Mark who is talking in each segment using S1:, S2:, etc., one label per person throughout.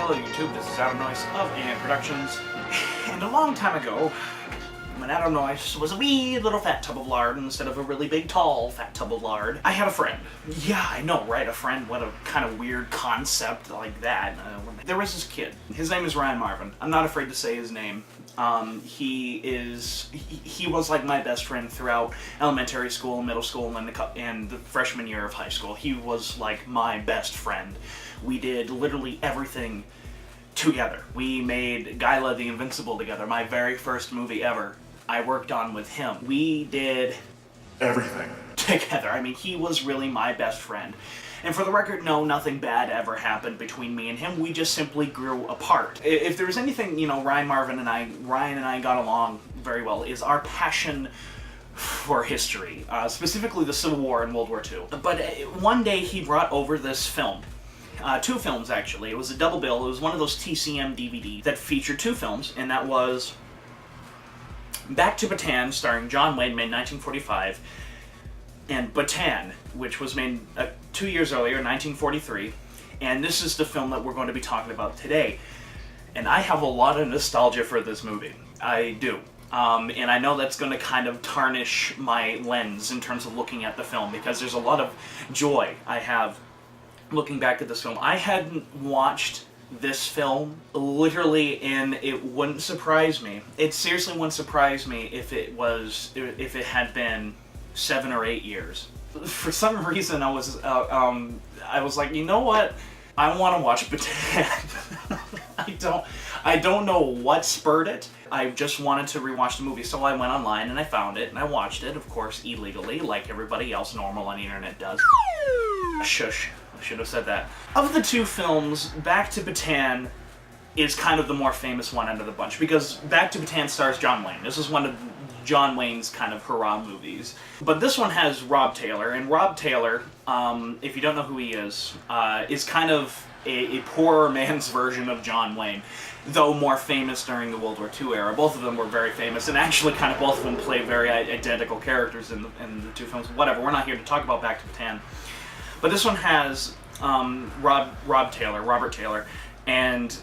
S1: Hello YouTube, this is Adam Noyce of Ant Productions, and a long time ago, when Adam Noyce was a wee little fat tub of lard instead of a really big tall fat tub of lard, I had a friend. Yeah, I know, right? A friend, what a kind of weird concept like that. There was this kid. His name is Ryan Marvin. I'm not afraid to say his name. He was like my best friend throughout elementary school, middle school, and the freshman year of high school. He was like my best friend. We did literally everything together. We made Gyla the Invincible together, my very first movie ever. I worked on with him. We did everything together. I mean, he was really my best friend. And for the record, no, nothing bad ever happened between me and him. We just simply grew apart. If there was anything, Ryan and I got along very well, is our passion for history, specifically the Civil War and World War II. But one day he brought over this film. Two films, actually. It was a double bill. It was one of those TCM DVDs that featured two films, and that was Back to Bataan, starring John Wayne, made in 1945, and Bataan, which was made 2 years earlier, 1943, and this is the film that we're going to be talking about today. And I have a lot of nostalgia for this movie. I do. And I know that's going to kind of tarnish my lens in terms of looking at the film, because there's a lot of joy I have looking back at this film. I hadn't watched this film literally, and it wouldn't surprise me. It seriously wouldn't surprise me if it had been 7 or 8 years. For some reason, I was like, you know what? I want to watch Bataan. I don't know what spurred it. I just wanted to rewatch the movie, so I went online and I found it and I watched it, of course, illegally, like everybody else normal on the internet does. Shush. I should have said that. Of the two films, Back to Bataan is kind of the more famous one out of the bunch, because Back to Bataan stars John Wayne. This is one of John Wayne's kind of hurrah movies. But this one has Rob Taylor, and Rob Taylor, if you don't know who he is kind of a poorer man's version of John Wayne, though more famous during the World War II era. Both of them were very famous, and actually kind of both of them play very identical characters in the two films. Whatever, we're not here to talk about Back to Bataan. But this one has Robert Taylor, and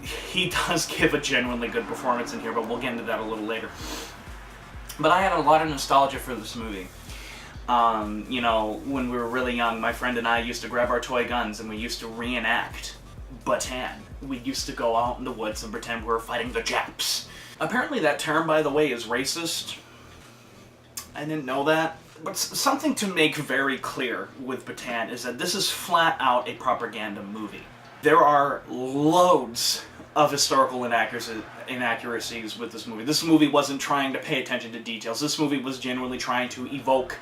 S1: he does give a genuinely good performance in here, but we'll get into that a little later. But I had a lot of nostalgia for this movie. When we were really young, my friend and I used to grab our toy guns and we used to reenact Bataan. We used to go out in the woods and pretend we were fighting the Japs. Apparently that term, by the way, is racist. I didn't know that. But something to make very clear with Bataan is that this is flat out a propaganda movie. There are loads of historical inaccuracies with this movie. This movie wasn't trying to pay attention to details. This movie was genuinely trying to evoke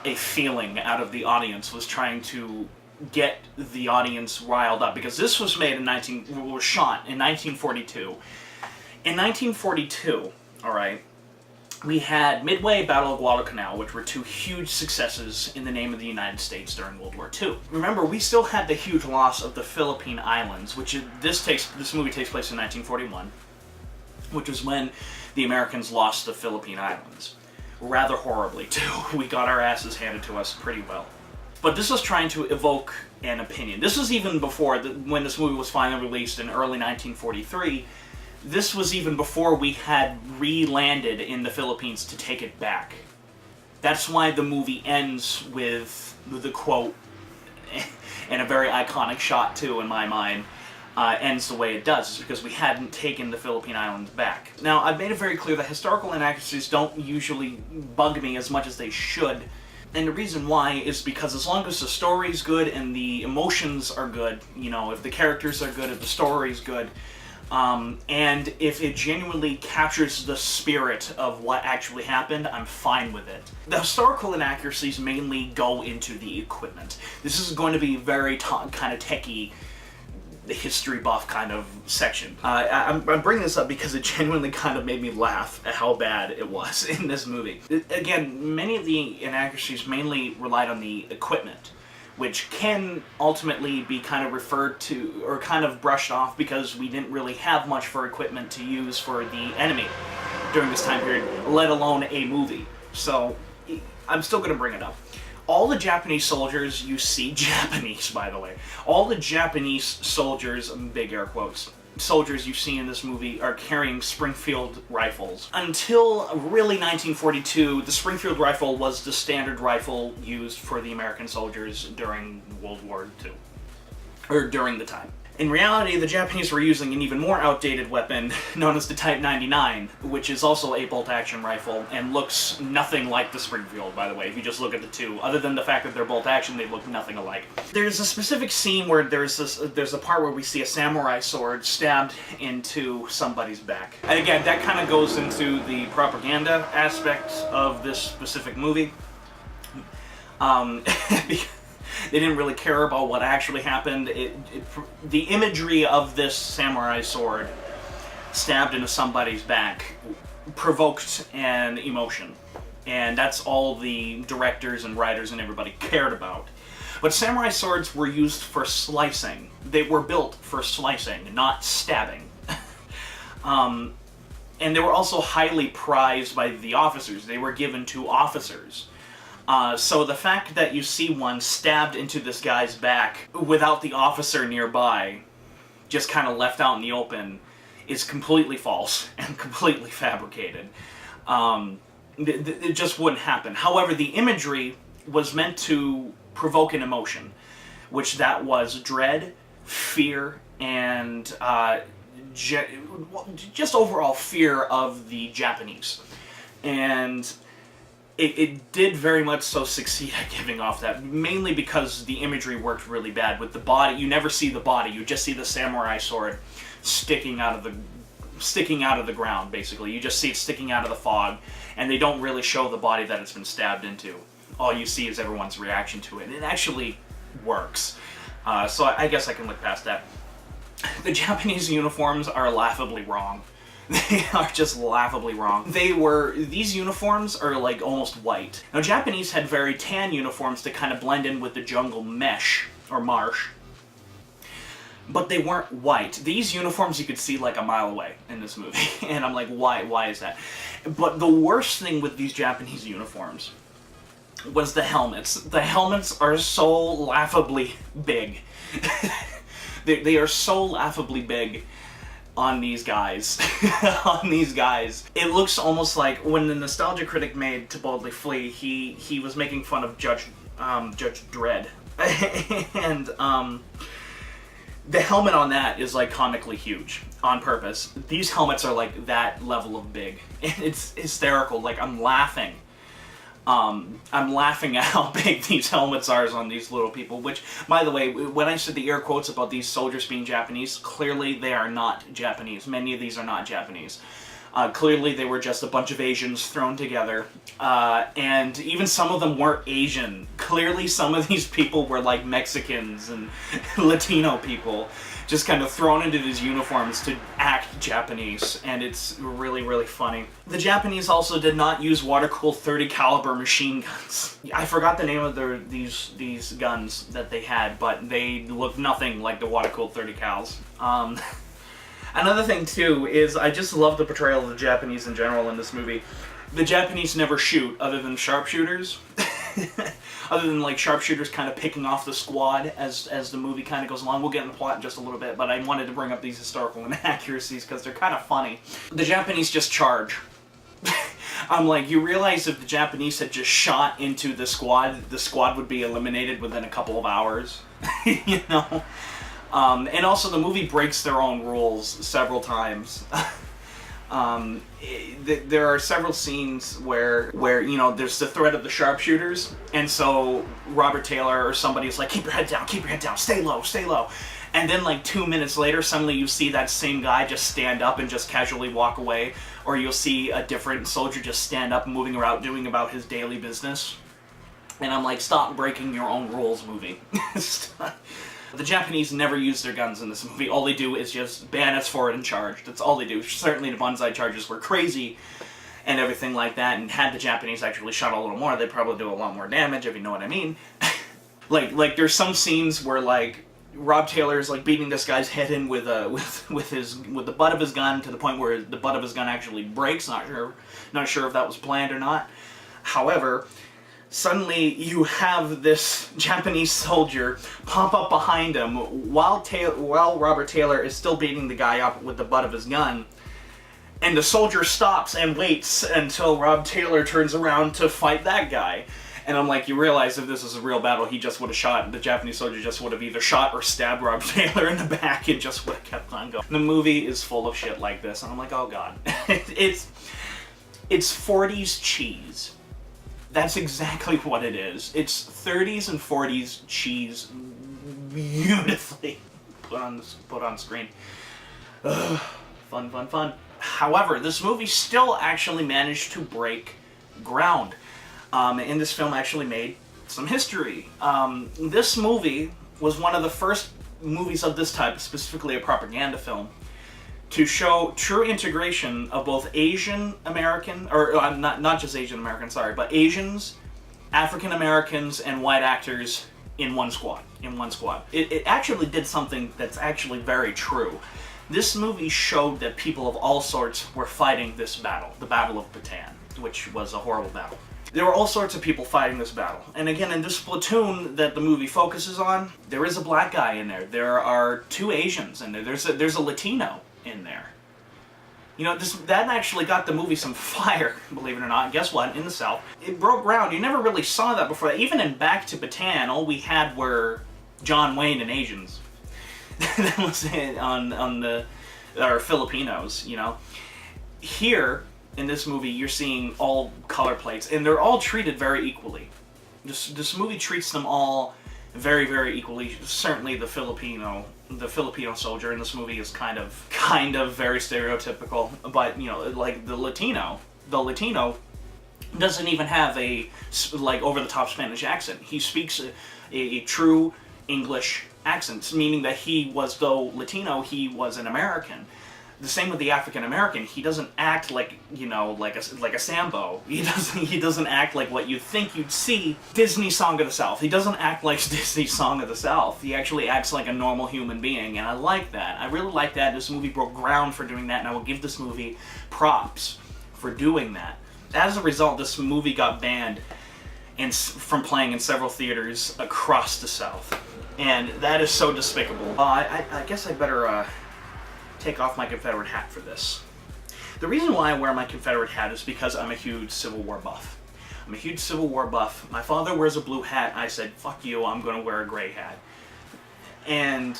S1: a feeling out of the audience, was trying to get the audience riled up, because this was shot in 1942. In 1942, alright, we had Midway, Battle of Guadalcanal, which were two huge successes in the name of the United States during World War II. Remember, we still had the huge loss of the Philippine Islands, which this movie takes place in 1941, which was when the Americans lost the Philippine Islands. Rather horribly, too. We got our asses handed to us pretty well. But this was trying to evoke an opinion. This was even before, when this movie was finally released in early 1943, this was even before we had re-landed in the Philippines to take it back. That's why the movie ends with the quote, and a very iconic shot too in my mind, ends the way it does, is because we hadn't taken the Philippine Islands back. Now, I've made it very clear that historical inaccuracies don't usually bug me as much as they should, and the reason why is because as long as the story's good and the emotions are good, if the characters are good, if the story's good, and if it genuinely captures the spirit of what actually happened, I'm fine with it. The historical inaccuracies mainly go into the equipment. This is going to be very kind of techie, history buff kind of section. I'm bringing this up because it genuinely kind of made me laugh at how bad it was in this movie. Again, many of the inaccuracies mainly relied on the equipment, which can ultimately be kind of referred to, or kind of brushed off, because we didn't really have much for equipment to use for the enemy during this time period, let alone a movie. So, I'm still going to bring it up. All the Japanese soldiers you see, Japanese, by the way, all the Japanese soldiers, big air quotes, soldiers you see in this movie are carrying Springfield rifles. Until really 1942, the Springfield rifle was the standard rifle used for the American soldiers during World War II, or during the time. In reality, the Japanese were using an even more outdated weapon known as the Type 99, which is also a bolt-action rifle and looks nothing like the Springfield, by the way, if you just look at the two. Other than the fact that they're bolt-action, they look nothing alike. There's a specific scene where there's a part where we see a samurai sword stabbed into somebody's back. And again, that kind of goes into the propaganda aspect of this specific movie. They didn't really care about what actually happened. The imagery of this samurai sword stabbed into somebody's back provoked an emotion. And that's all the directors and writers and everybody cared about. But samurai swords were used for slicing. They were built for slicing, not stabbing. And they were also highly prized by the officers. They were given to officers. So the fact that you see one stabbed into this guy's back without the officer nearby, just kind of left out in the open, is completely false and completely fabricated. It just wouldn't happen. However, the imagery was meant to provoke an emotion, which that was dread, fear, and just overall fear of the Japanese. And it did very much so succeed at giving off that, mainly because the imagery worked really bad. With the body, you never see the body, you just see the samurai sword sticking out of the ground, basically. You just see it sticking out of the fog, and they don't really show the body that it's been stabbed into. All you see is everyone's reaction to it. It actually works. So I guess I can look past that. The Japanese uniforms are laughably wrong. They are just laughably wrong. These uniforms are like almost white. Now, Japanese had very tan uniforms to kind of blend in with the jungle mesh, or marsh. But they weren't white. These uniforms you could see like a mile away in this movie. And I'm like, why is that? But the worst thing with these Japanese uniforms was the helmets. The helmets are so laughably big. They are so laughably big on these guys. On these guys. It looks almost like when the Nostalgia Critic made To Boldly Flee, he was making fun of Judge Dredd. And the helmet on that is like comically huge on purpose. These helmets are like that level of big. And it's hysterical. Like, I'm laughing. I'm laughing at how big these helmets are on these little people, which, by the way, when I said the air quotes about these soldiers being Japanese, clearly they are not Japanese. Many of these are not Japanese. Clearly they were just a bunch of Asians thrown together, and even some of them weren't Asian. Clearly some of these people were like Mexicans and Latino people, just kind of thrown into these uniforms to act Japanese, and it's really, really funny. The Japanese also did not use water-cooled .30 caliber machine guns. I forgot the name of these guns that they had, but they looked nothing like the water-cooled .30 cals. Another thing, too, is I just love the portrayal of the Japanese in general in this movie. The Japanese never shoot, other than sharpshooters. Other than, like, sharpshooters kind of picking off the squad as the movie kind of goes along. We'll get in the plot in just a little bit, but I wanted to bring up these historical inaccuracies because they're kind of funny. The Japanese just charge. I'm like, you realize if the Japanese had just shot into the squad would be eliminated within a couple of hours. You know? And also, the movie breaks their own rules several times. There are several scenes where you know, there's the threat of the sharpshooters, and so Robert Taylor or somebody is like, keep your head down, stay low. And then like 2 minutes later, suddenly you see that same guy just stand up and just casually walk away, or you'll see a different soldier just stand up, moving around, doing about his daily business. And I'm like, stop breaking your own rules, movie. The Japanese never use their guns in this movie. All they do is just bayonets forward and charge. That's all they do. Certainly the banzai charges were crazy and everything like that, and had the Japanese actually shot a little more, they'd probably do a lot more damage, if you know what I mean. like there's some scenes where like Rob Taylor's like beating this guy's head in with the butt of his gun to the point where the butt of his gun actually breaks. Not sure if that was planned or not. However, Suddenly, you have this Japanese soldier pop up behind him while Robert Taylor is still beating the guy up with the butt of his gun. And the soldier stops and waits until Rob Taylor turns around to fight that guy. And I'm like, you realize if this is a real battle, he just would have shot, the Japanese soldier just would have either shot or stabbed Rob Taylor in the back and just would have kept on going. The movie is full of shit like this, and I'm like, oh god. It's 40s cheese. That's exactly what it is. It's 30s and 40s cheese beautifully put on screen. Ugh, fun, fun, fun. However, this movie still actually managed to break ground. And this film actually made some history. This movie was one of the first movies of this type, specifically a propaganda film, to show true integration of both Asian American, or not just Asian American, sorry, but Asians, African Americans, and white actors in one squad. It actually did something that's actually very true. This movie showed that people of all sorts were fighting this battle, the Battle of Bataan, which was a horrible battle. There were all sorts of people fighting this battle. And again, in this platoon that the movie focuses on, there is a black guy in there. There are 2 Asians in there. There's a Latino in there. You know, that actually got the movie some fire, believe it or not. Guess what? In the South, it broke ground. You never really saw that before. Even in Back to Bataan, all we had were John Wayne and Asians. That was it or Filipinos, you know. Here, in this movie, you're seeing all color plates, and they're all treated very equally. This movie treats them all very, very equally. Certainly the Filipino soldier in this movie is kind of very stereotypical, but you know, like the Latino doesn't even have a over-the-top Spanish accent. He speaks a true English accent, meaning that though Latino, he was an American. The same with the African American. He doesn't act like, you know, like a Sambo. He doesn't act like what you'd think you'd see Disney Song of the South. He doesn't act like Disney Song of the South. He actually acts like a normal human being, and I like that. I really like that. This movie broke ground for doing that, and I will give this movie props for doing that. As a result, this movie got banned from playing in several theaters across the South, and that is so despicable. I guess I better take off my Confederate hat for this. The reason why I wear my Confederate hat is because I'm a huge Civil War buff. I'm a huge Civil War buff. My father wears a blue hat. I said, fuck you, I'm going to wear a gray hat. And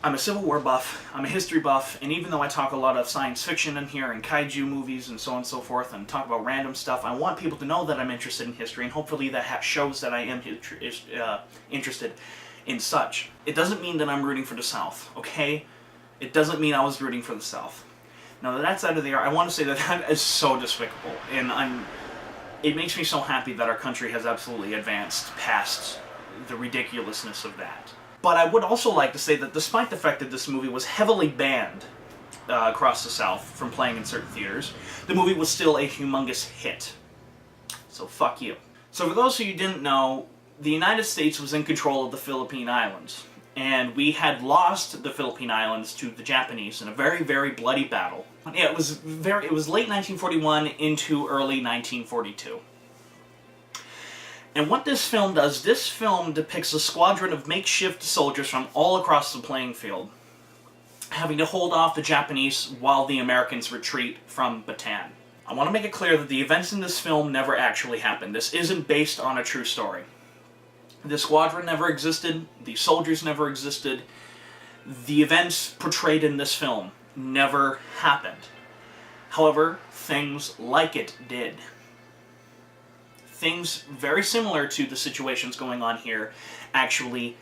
S1: I'm a Civil War buff, I'm a history buff, and even though I talk a lot of science fiction in here and kaiju movies and so on and so forth and talk about random stuff, I want people to know that I'm interested in history, and hopefully that hat shows that I am interested in such. It doesn't mean that I'm rooting for the South, okay? It doesn't mean I was rooting for the South. Now that that's out of the air, I want to say that is so despicable, and it makes me so happy that our country has absolutely advanced past the ridiculousness of that. But I would also like to say that despite the fact that this movie was heavily banned across the South from playing in certain theaters, the movie was still a humongous hit. So fuck you. So for those of you who didn't know, the United States was in control of the Philippine Islands, and we had lost the Philippine Islands to the Japanese in a very, very bloody battle. Yeah, it was late 1941 into early 1942. And what this film does, this film depicts a squadron of makeshift soldiers from all across the playing field, having to hold off the Japanese while the Americans retreat from Bataan. I want to make it clear that the events in this film never actually happened. This isn't based on a true story. The squadron never existed, the soldiers never existed, the events portrayed in this film never happened. However, things like it did. Things very similar to the situations going on here actually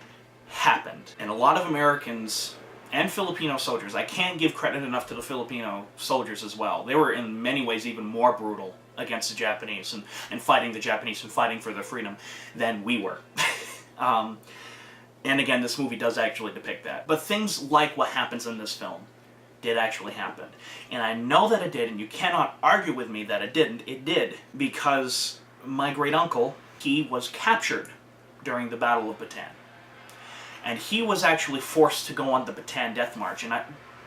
S1: happened. And a lot of Americans and Filipino soldiers, I can't give credit enough to the Filipino soldiers as well. They were in many ways even more brutal against the Japanese and fighting the Japanese and fighting for their freedom than we were. And again, this movie does actually depict that. But things like what happens in this film did actually happen. And I know that it did, and you cannot argue with me that it didn't. It did, because my great-uncle, he was captured during the Battle of Bataan. And he was actually forced to go on the Bataan Death March. And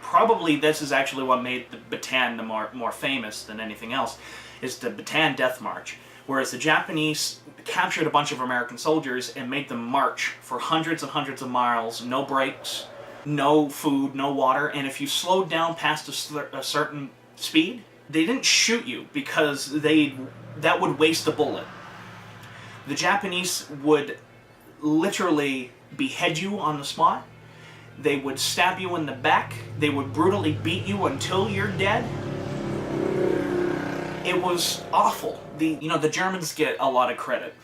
S1: probably this is actually what made the Bataan more famous than anything else, is the Bataan Death March, whereas the Japanese captured a bunch of American soldiers and made them march for hundreds and hundreds of miles, no breaks, no food, no water, and if you slowed down past a certain speed, they didn't shoot you because that would waste a bullet. The Japanese would literally behead you on the spot. They would stab you in the back. They would brutally beat you until you're dead. It was awful. The Germans get a lot of credit.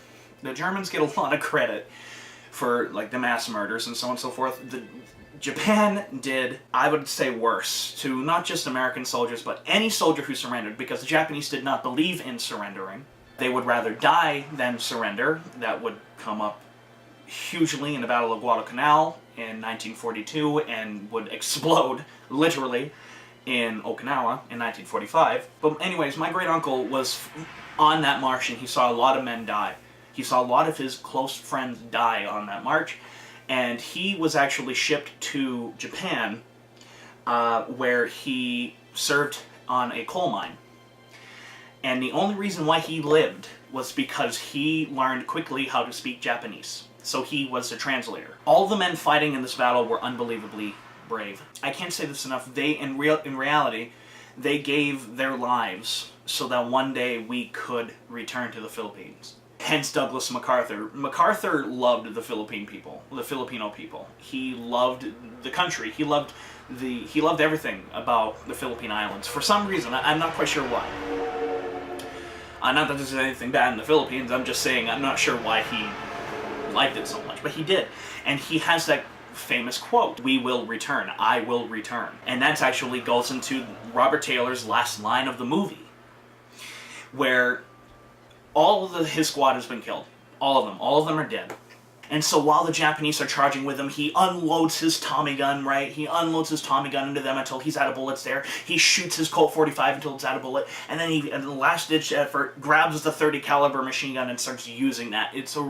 S1: The Germans get a lot of credit for like the mass murders and so on and so forth. Japan did, I would say, worse to not just American soldiers, but any soldier who surrendered, because the Japanese did not believe in surrendering. They would rather die than surrender. That would come up hugely in the Battle of Guadalcanal in 1942 and would explode, literally, in Okinawa in 1945. But anyways, my great-uncle was on that march and he saw a lot of men die. He saw a lot of his close friends die on that march, and he was actually shipped to Japan, where he served on a coal mine. And the only reason why he lived was because he learned quickly how to speak Japanese. So he was a translator. All the men fighting in this battle were unbelievably brave. I can't say this enough. In reality, they gave their lives so that one day we could return to the Philippines. Hence Douglas MacArthur. MacArthur loved the Filipino people. He loved the country. He loved everything about the Philippine Islands. For some reason, I'm not quite sure why. Not that there's anything bad in the Philippines, I'm just saying I'm not sure why he liked it so much, but he did. And he has that famous quote, "We will return, I will return." And that actually goes into Robert Taylor's last line of the movie, where all of his squad has been killed. All of them are dead. And so while the Japanese are charging with him, he unloads his Tommy gun, right? He unloads his Tommy gun into them until he's out of bullets there. He shoots his Colt 45 until it's out of bullet. And then in the last-ditch effort, grabs the 30 caliber machine gun and starts using that. It's a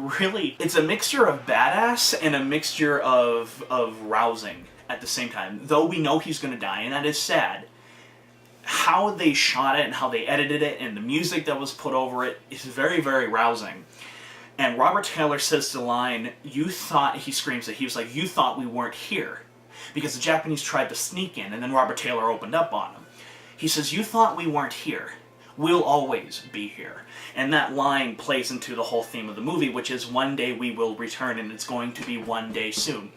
S1: mixture of badass and a mixture of rousing at the same time. Though we know he's going to die, and that is sad, how they shot it and how they edited it and the music that was put over it is very, very rousing. And Robert Taylor says the line, he screams it, he was like, "You thought we weren't here." Because the Japanese tried to sneak in, and then Robert Taylor opened up on them. He says, "You thought we weren't here. We'll always be here." And that line plays into the whole theme of the movie, which is one day we will return, and it's going to be one day soon.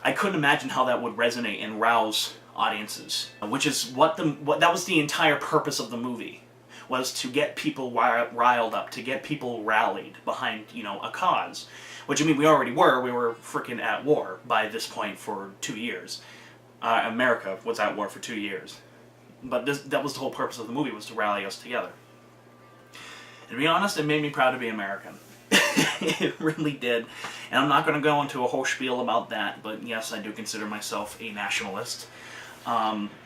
S1: I couldn't imagine how that would resonate and rouse audiences, which is what that was the entire purpose of the movie. Was to get people riled up, to get people rallied behind, a cause. Which, I mean, we already were. We were freaking at war by this point for 2 years. America was at war for 2 years. But that was the whole purpose of the movie, was to rally us together. And to be honest, it made me proud to be American. It really did. And I'm not going to go into a whole spiel about that, but yes, I do consider myself a nationalist.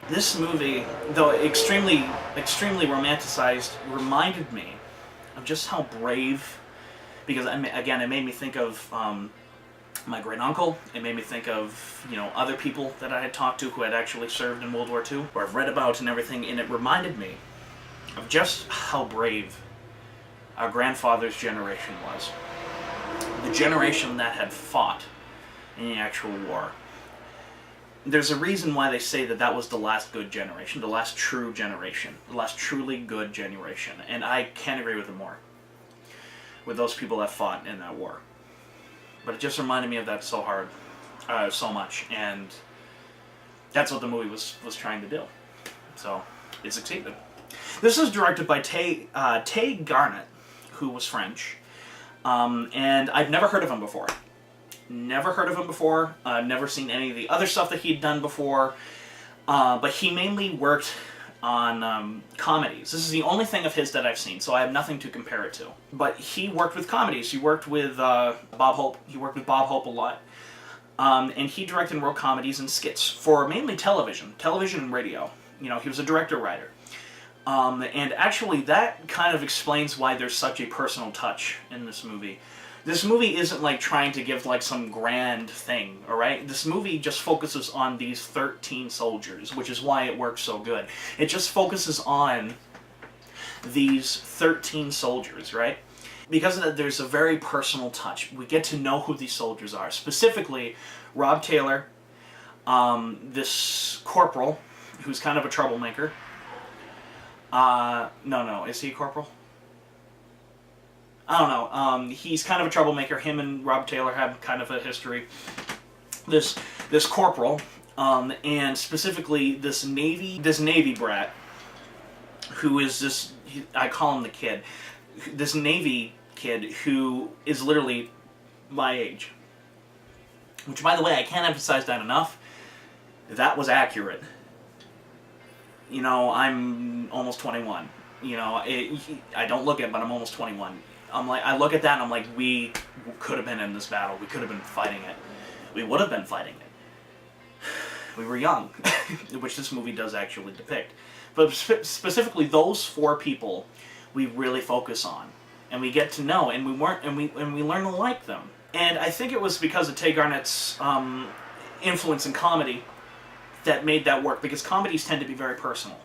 S1: This movie, though extremely romanticized, reminded me of just how brave, because again, it made me think of my great-uncle. It made me think of, other people that I had talked to who had actually served in World War II, or I've read about and everything, and it reminded me of just how brave our grandfather's generation was. The generation that had fought in the actual war. There's a reason why they say that was the last good generation, the last true generation, the last truly good generation, and I can't agree with it more, with those people that fought in that war. But it just reminded me of that so much, and that's what the movie was trying to do. So, it succeeded. This is directed by Tay Garnett, who was French, and I've never heard of him before. Never seen any of the other stuff that he'd done before, but he mainly worked on comedies. This is the only thing of his that I've seen, so I have nothing to compare it to. But he worked with comedies. He worked with Bob Hope. He worked with Bob Hope a lot. And he directed and wrote comedies and skits for mainly television and radio. He was a director-writer. And actually, that kind of explains why there's such a personal touch in this movie. This movie isn't like trying to give like some grand thing, alright? This movie just focuses on these 13 soldiers, which is why it works so good. It just focuses on these 13 soldiers, right? Because of that, there's a very personal touch. We get to know who these soldiers are. Specifically, Rob Taylor, this corporal, who's kind of a troublemaker. No, is he a corporal? I don't know. He's kind of a troublemaker. Him and Rob Taylor have kind of a history. This corporal, and specifically this Navy brat, who is this, I call him the kid, this Navy kid who is literally my age. Which, by the way, I can't emphasize that enough. That was accurate. You know, I'm almost 21. You know, I don't look it, but I'm almost 21. I look at that and I'm like, we could have been in this battle. We could have been fighting it. We would have been fighting it. We were young, which this movie does actually depict. But specifically, those 4 people we really focus on, and we get to know, and we learn to like them. And I think it was because of Tay Garnett's influence in comedy that made that work, because comedies tend to be very personal.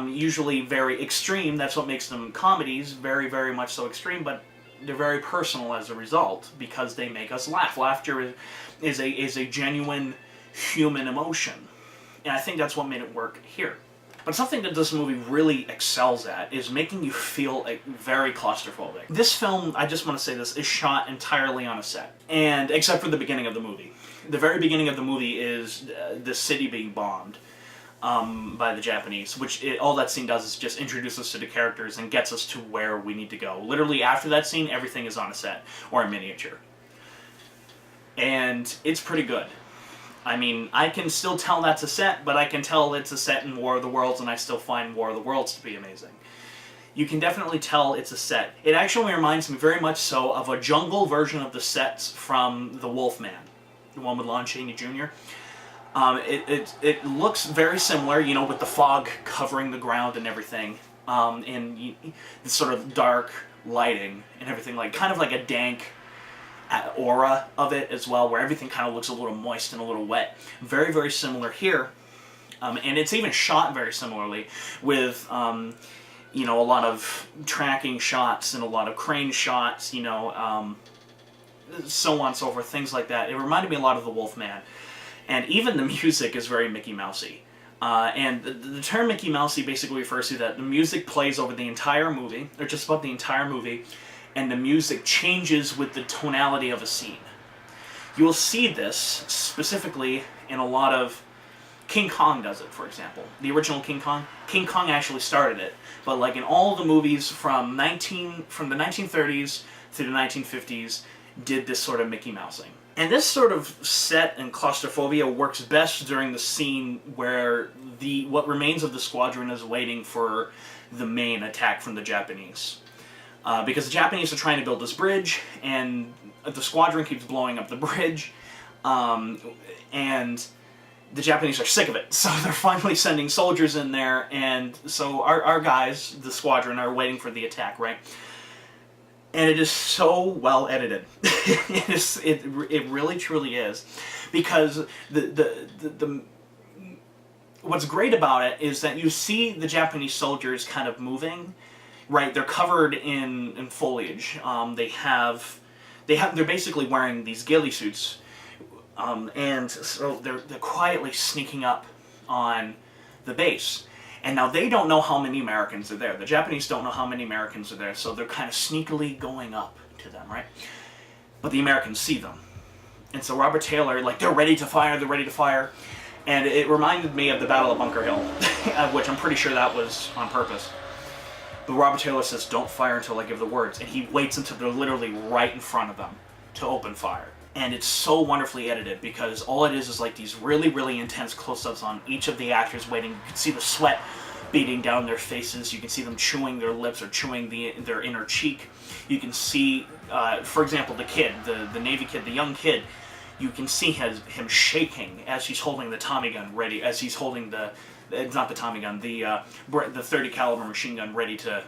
S1: Usually very extreme. That's what makes them comedies, very, very much so extreme, but they're very personal as a result, because they make us laugh. Laughter is a genuine human emotion, and I think that's what made it work here. But something that this movie really excels at is making you feel very claustrophobic. This film, I just want to say this, is shot entirely on a set, and except for the beginning of the movie. The very beginning of the movie is the city being bombed by the Japanese, which all that scene does is just introduce us to the characters and gets us to where we need to go. Literally, after that scene, everything is on a set, or a miniature. And it's pretty good. I mean, I can still tell that's a set, but I can tell it's a set in War of the Worlds, and I still find War of the Worlds to be amazing. You can definitely tell it's a set. It actually reminds me very much so of a jungle version of the sets from The Wolfman, the one with Lon Chaney Jr. It looks very similar, you know, with the fog covering the ground and everything, and the sort of dark lighting and everything, kind of like a dank aura of it as well, where everything kind of looks a little moist and a little wet. Very, very similar here, and it's even shot very similarly with, you know, a lot of tracking shots and a lot of crane shots, you know, so on and so forth, things like that. It reminded me a lot of The Wolfman. And even the music is very Mickey Mousey. And the term Mickey Mousey basically refers to that the music plays over the entire movie, or just about the entire movie, and the music changes with the tonality of a scene. You will see this specifically in a lot of... King Kong does it, for example. The original King Kong. King Kong actually started it. But like in all the movies from the 1930s through the 1950s, did this sort of Mickey Mousing. And this sort of set and claustrophobia works best during the scene where what remains of the squadron is waiting for the main attack from the Japanese. Because the Japanese are trying to build this bridge, and the squadron keeps blowing up the bridge, and the Japanese are sick of it. So they're finally sending soldiers in there, and so our guys, the squadron, are waiting for the attack, right? And it is so well edited. It really truly is, because what's great about it is that you see the Japanese soldiers kind of moving, right? They're covered in foliage. They're basically wearing these ghillie suits, and so they're quietly sneaking up on the base. And now they don't know how many Americans are there. The Japanese don't know how many Americans are there, so they're kind of sneakily going up to them, right? But the Americans see them. And so Robert Taylor, they're ready to fire, And it reminded me of the Battle of Bunker Hill, which I'm pretty sure that was on purpose. But Robert Taylor says, don't fire until I give the words. And he waits until they're literally right in front of them to open fire. And it's so wonderfully edited, because all it is these really, really intense close-ups on each of the actors waiting. You can see the sweat beating down their faces. You can see them chewing their lips or chewing their inner cheek. You can see, for example, the kid, the Navy kid, the young kid. You can see him shaking as he's holding the Tommy gun ready, as he's holding it's not the Tommy gun, the 30 caliber machine gun ready to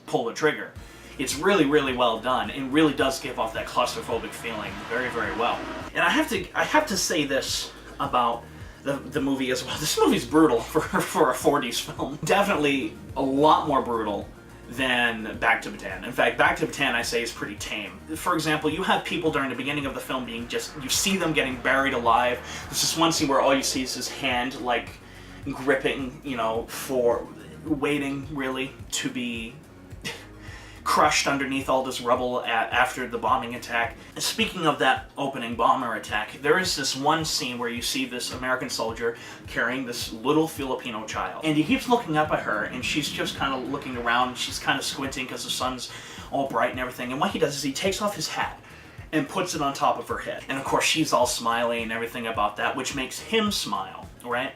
S1: pull the trigger. It's really, really well done, and really does give off that claustrophobic feeling very, very well. And I have to say this about the movie as well. This movie's brutal for a 40s film. Definitely a lot more brutal than Back to Bataan. In fact, Back to Bataan, I say, is pretty tame. For example, you have people during the beginning of the film being you see them getting buried alive. There's this one scene where all you see is his hand, like, gripping, you know, for waiting, really, to be crushed underneath all this rubble after the bombing attack. Speaking of that opening bomber attack, there is this one scene where you see this American soldier carrying this little Filipino child. And he keeps looking up at her, and she's just kind of looking around. She's kind of squinting because the sun's all bright and everything. And what he does is he takes off his hat and puts it on top of her head. And of course, she's all smiley and everything about that, which makes him smile, right?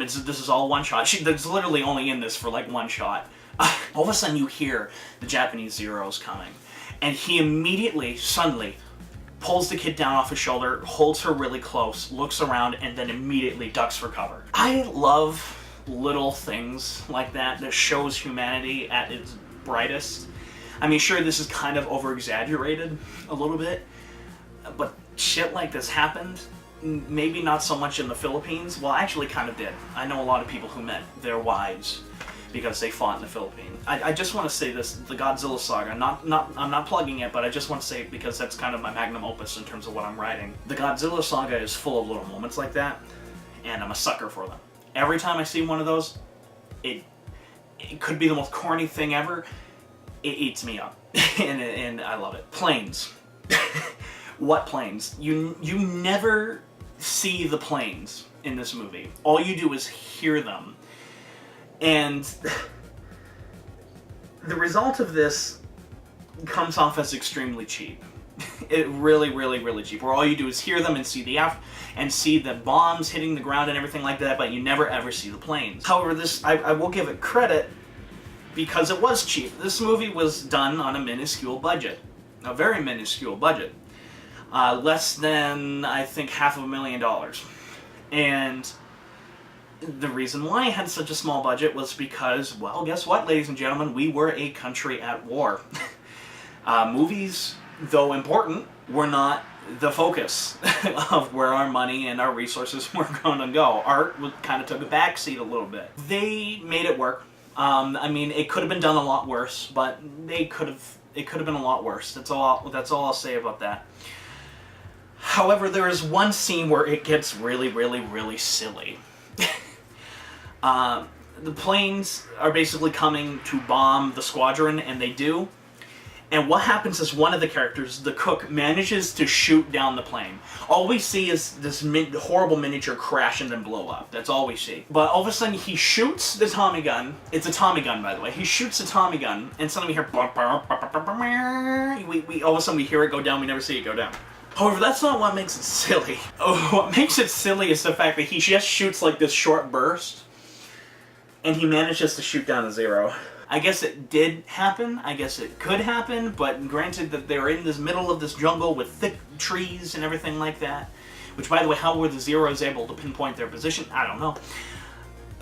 S1: This is all one shot. There's literally only in this for like one shot. All of a sudden you hear the Japanese Zeros coming, and he immediately, suddenly, pulls the kid down off his shoulder, holds her really close, looks around, and then immediately ducks for cover. I love little things like that shows humanity at its brightest. I mean, sure, this is kind of over-exaggerated a little bit, but shit like this happened. Maybe not so much in the Philippines. Well, actually kind of did. I know a lot of people who met their wives because they fought in the Philippines. I just want to say this, the Godzilla saga, I'm not plugging it, but I just want to say it because that's kind of my magnum opus in terms of what I'm writing. The Godzilla saga is full of little moments like that, and I'm a sucker for them. Every time I see one of those, it could be the most corny thing ever, it eats me up, and I love it. Planes. What planes? You never see the planes in this movie. All you do is hear them. And the result of this comes off as extremely cheap. It really, really, really cheap. Where all you do is hear them and see the bombs hitting the ground and everything like that, but you never ever see the planes. However, I will give it credit because it was cheap. This movie was done on a minuscule budget, a very minuscule budget, less than I think $500,000, and the reason why it had such a small budget was because, well, guess what, ladies and gentlemen? We were a country at war. Movies, though important, were not the focus of where our money and our resources were going to go. Art kind of took a backseat a little bit. They made it work. I mean, it could have been done a lot worse, but it could have been a lot worse. That's all I'll say about that. However, there is one scene where it gets really, really, really silly. The planes are basically coming to bomb the squadron, and they do. And what happens is one of the characters, the cook, manages to shoot down the plane. All we see is this horrible miniature crash and then blow up. That's all we see. But all of a sudden, he shoots the Tommy gun. It's a Tommy gun, by the way. He shoots a Tommy gun, and suddenly we hear... all of a sudden, we hear it go down. We never see it go down. However, that's not what makes it silly. What makes it silly is the fact that he just shoots like this short burst, and he manages to shoot down a Zero. I guess it did happen. I guess it could happen, but granted that they're in this middle of this jungle with thick trees and everything like that, which, by the way, how were the Zeros able to pinpoint their position? I don't know.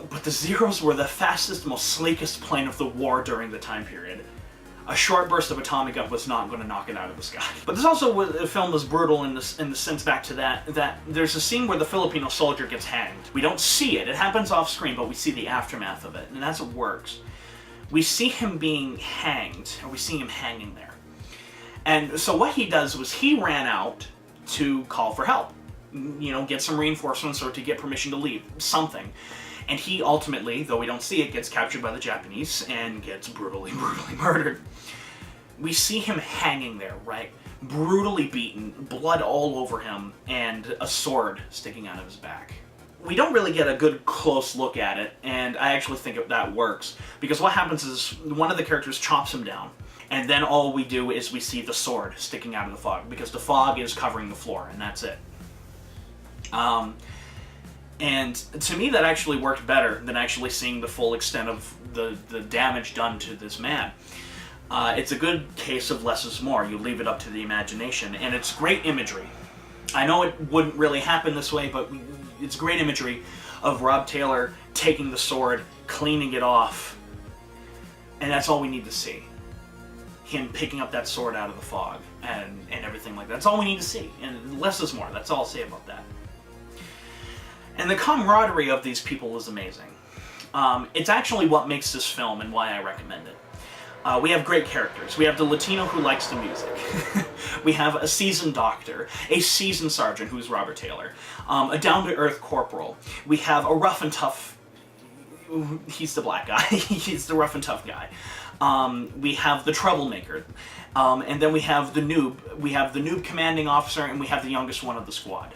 S1: But the Zeros were the fastest, most sleekest plane of the war during the time period. A short burst of atomic gun was not going to knock it out of the sky. But this also, the film was brutal in the sense back to that there's a scene where the Filipino soldier gets hanged. We don't see it. It happens off screen, but we see the aftermath of it, and that's what works. We see him being hanged, or we see him hanging there. And so what he does was he ran out to call for help. You know, get some reinforcements or to get permission to leave. Something. And he ultimately, though we don't see it, gets captured by the Japanese and gets brutally, brutally murdered. We see him hanging there, right? Brutally beaten, blood all over him, and a sword sticking out of his back. We don't really get a good close look at it, and I actually think that works. Because what happens is one of the characters chops him down, and then all we do is we see the sword sticking out of the fog, because the fog is covering the floor, and that's it. And to me, that actually worked better than actually seeing the full extent of the damage done to this man. It's a good case of less is more. You leave it up to the imagination, and it's great imagery. I know it wouldn't really happen this way, but it's great imagery of Rob Taylor taking the sword, cleaning it off, and that's all we need to see. Him picking up that sword out of the fog, and everything like that. That's all we need to see, and less is more. That's all I'll say about that. And the camaraderie of these people is amazing. It's actually what makes this film and why I recommend it. We have great characters. We have the Latino who likes the music. We have a seasoned doctor, a seasoned sergeant who's Robert Taylor, a down-to-earth corporal. We have a rough and tough... He's the black guy. He's the rough and tough guy. We have the troublemaker. And then we have the noob. We have the noob commanding officer, and we have the youngest one of the squad.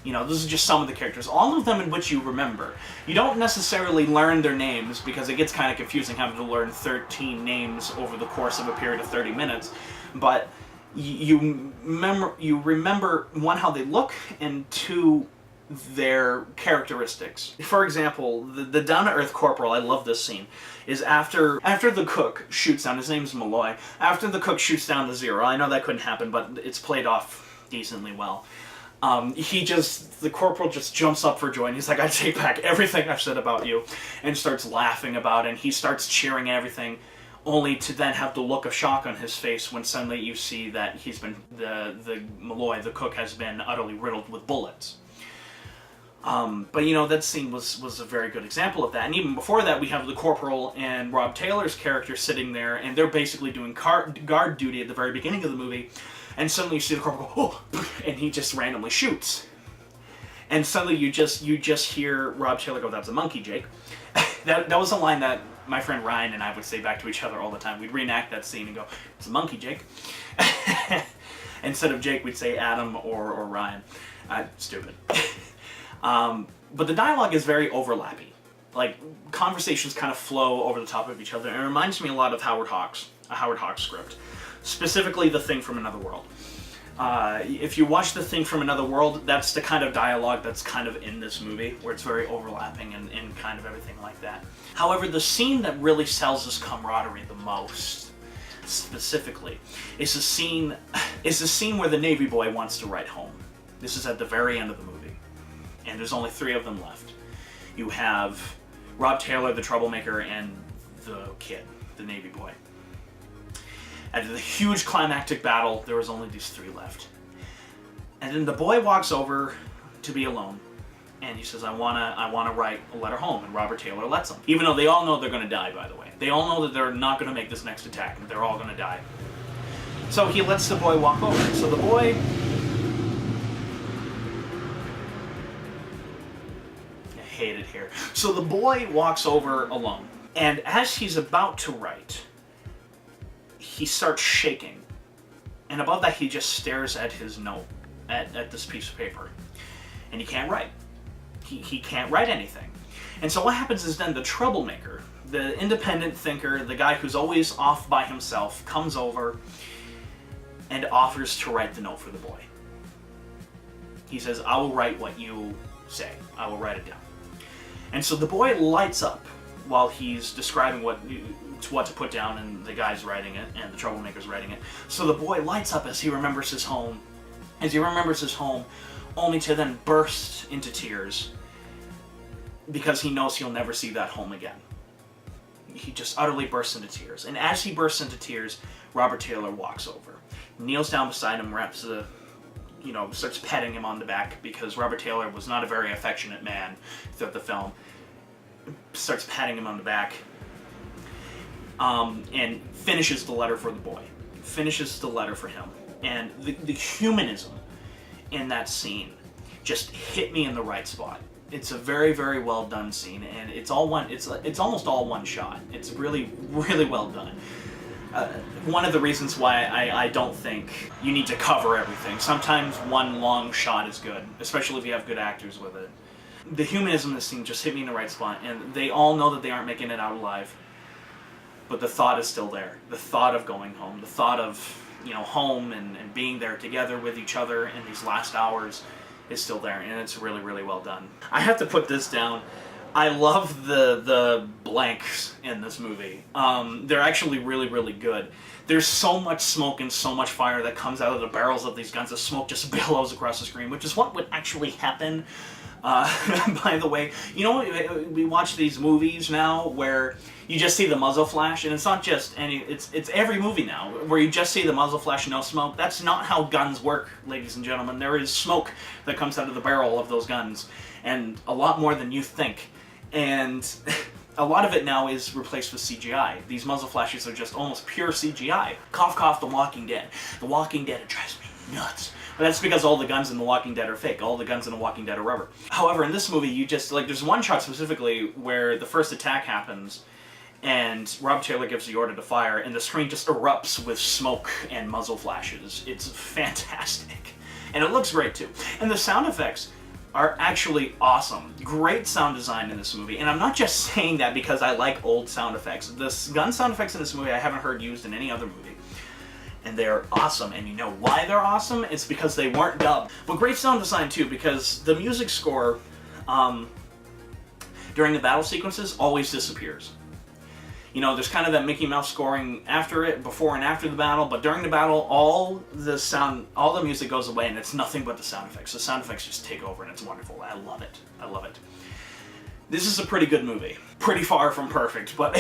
S1: You know, those are just some of the characters, all of them in which you remember. You don't necessarily learn their names, because it gets kind of confusing having to learn 13 names over the course of a period of 30 minutes, but you remember, one, how they look, and two, their characteristics. For example, the down-to-earth corporal, I love this scene, is after the cook shoots down, his name's Malloy, after the cook shoots down the Zero, I know that couldn't happen, but it's played off decently well. The corporal just jumps up for joy, and he's like, I take back everything I've said about you, and starts laughing about it, and he starts cheering everything, only to then have the look of shock on his face when suddenly you see that he's been, the Malloy, the cook, has been utterly riddled with bullets. But you know, that scene was a very good example of that, and even before that, we have the corporal and Rob Taylor's character sitting there, and they're basically doing guard duty at the very beginning of the movie, and suddenly you see the corporal go, oh, and he just randomly shoots. And suddenly you just hear Rob Taylor go, that's a monkey, Jake. that was a line that my friend Ryan and I would say back to each other all the time. We'd reenact that scene and go, it's a monkey, Jake. Instead of Jake, we'd say Adam or Ryan. Stupid. But the dialogue is very overlappy. Like, conversations kind of flow over the top of each other, and it reminds me a lot of Howard Hawks, a Howard Hawks script. Specifically, The Thing from Another World. If you watch The Thing from Another World, that's the kind of dialogue that's kind of in this movie, where it's very overlapping and kind of everything like that. However, the scene that really sells this camaraderie the most, specifically, is the scene where the Navy boy wants to write home. This is at the very end of the movie, and there's only 3 of them left. You have Rob Taylor, the troublemaker, and the kid, the Navy boy. After the huge climactic battle, there was only these 3 left. And then the boy walks over to be alone, and he says, I wanna write a letter home, and Robert Taylor lets him. Even though they all know they're gonna die, by the way. They all know that they're not gonna make this next attack, and they're all gonna die. So he lets the boy walk over. So the boy... I hate it here. So the boy walks over alone, and as he's about to write, he starts shaking, and above that he just stares at his note, at this piece of paper, and he can't write. He can't write anything. And so what happens is then the troublemaker, the independent thinker, the guy who's always off by himself, comes over and offers to write the note for the boy. He says, I will write what you say. I will write it down. And so the boy lights up while he's describing what to put down, and the guy's writing it, and the troublemaker's writing it. So the boy lights up as he remembers his home, only to then burst into tears, because he knows he'll never see that home again. He just utterly bursts into tears. And as he bursts into tears, Robert Taylor walks over, kneels down beside him, starts petting him on the back, because Robert Taylor was not a very affectionate man throughout the film. Starts patting him on the back, and finishes the letter for the boy. Finishes the letter for him. And the humanism in that scene just hit me in the right spot. It's a very, very well done scene, and it's almost all one shot. It's really, really well done. One of the reasons why I don't think you need to cover everything. Sometimes one long shot is good, especially if you have good actors with it. The humanism in this scene just hit me in the right spot, and they all know that they aren't making it out alive. But the thought is still there. The thought of going home, the thought of, home and being there together with each other in these last hours is still there, and it's really, really well done. I have to put this down. I love the blanks in this movie. They're actually really, really good. There's so much smoke and so much fire that comes out of the barrels of these guns. The smoke just billows across the screen, which is what would actually happen. By the way, we watch these movies now where you just see the muzzle flash, and it's not just it's every movie now where you just see the muzzle flash and no smoke. That's not how guns work, ladies and gentlemen. There is smoke that comes out of the barrel of those guns, and a lot more than you think. And a lot of it now is replaced with CGI. These muzzle flashes are just almost pure CGI. Cough cough, The Walking Dead. The Walking Dead, it drives me nuts. But that's because all the guns in The Walking Dead are fake. All the guns in The Walking Dead are rubber. However, in this movie, you just, like, there's one shot specifically where the first attack happens, and Rob Taylor gives the order to fire, and the screen just erupts with smoke and muzzle flashes. It's fantastic. And it looks great, too. And the sound effects are actually awesome. Great sound design in this movie. And I'm not just saying that because I like old sound effects. The gun sound effects in this movie I haven't heard used in any other movie. And they're awesome, and you know why they're awesome? It's because they weren't dubbed. But great sound design too, because the music score during the battle sequences always disappears. You know, there's kind of that Mickey Mouse scoring after it, before and after the battle, but during the battle, all the music goes away, and it's nothing but the sound effects. The sound effects just take over, and it's wonderful. I love it. I love it. This is a pretty good movie. Pretty far from perfect, but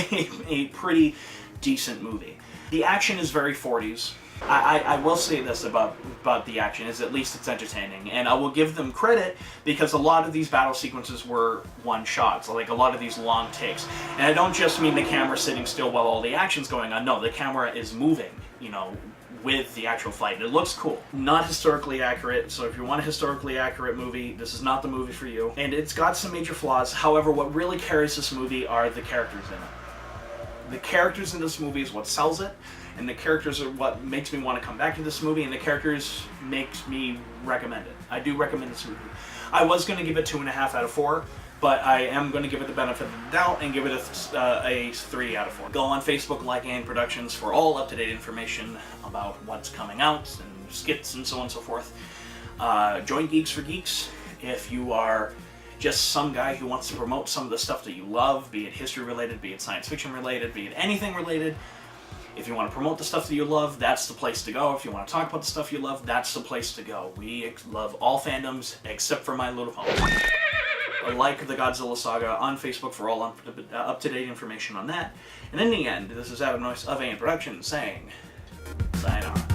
S1: a pretty decent movie. The action is very 40s. I will say this about the action, is at least it's entertaining, and I will give them credit because a lot of these battle sequences were one shots, like a lot of these long takes. And I don't just mean the camera sitting still while all the action's going on, no, the camera is moving, you know, with the actual fight. It looks cool. Not historically accurate, so if you want a historically accurate movie, this is not the movie for you. And it's got some major flaws, however, what really carries this movie are the characters in it. The characters in this movie is what sells it, and the characters are what makes me want to come back to this movie, and the characters makes me recommend it. I do recommend this movie. I was going to give it 2.5 out of 4, but I am going to give it the benefit of the doubt and give it a 3 out of 4. Go on Facebook, like AN Productions, for all up-to-date information about what's coming out, and skits and so on and so forth. Join Geeks for Geeks if you are just some guy who wants to promote some of the stuff that you love, be it history related, be it science fiction related, be it anything related. If you want to promote the stuff that you love, that's the place to go. If you want to talk about the stuff you love, that's the place to go. We love all fandoms except for My Little Pony. Like the Godzilla Saga on Facebook for all up-to-date information on that. And in the end, this is Adam Noyce of AN Productions saying, sayonara.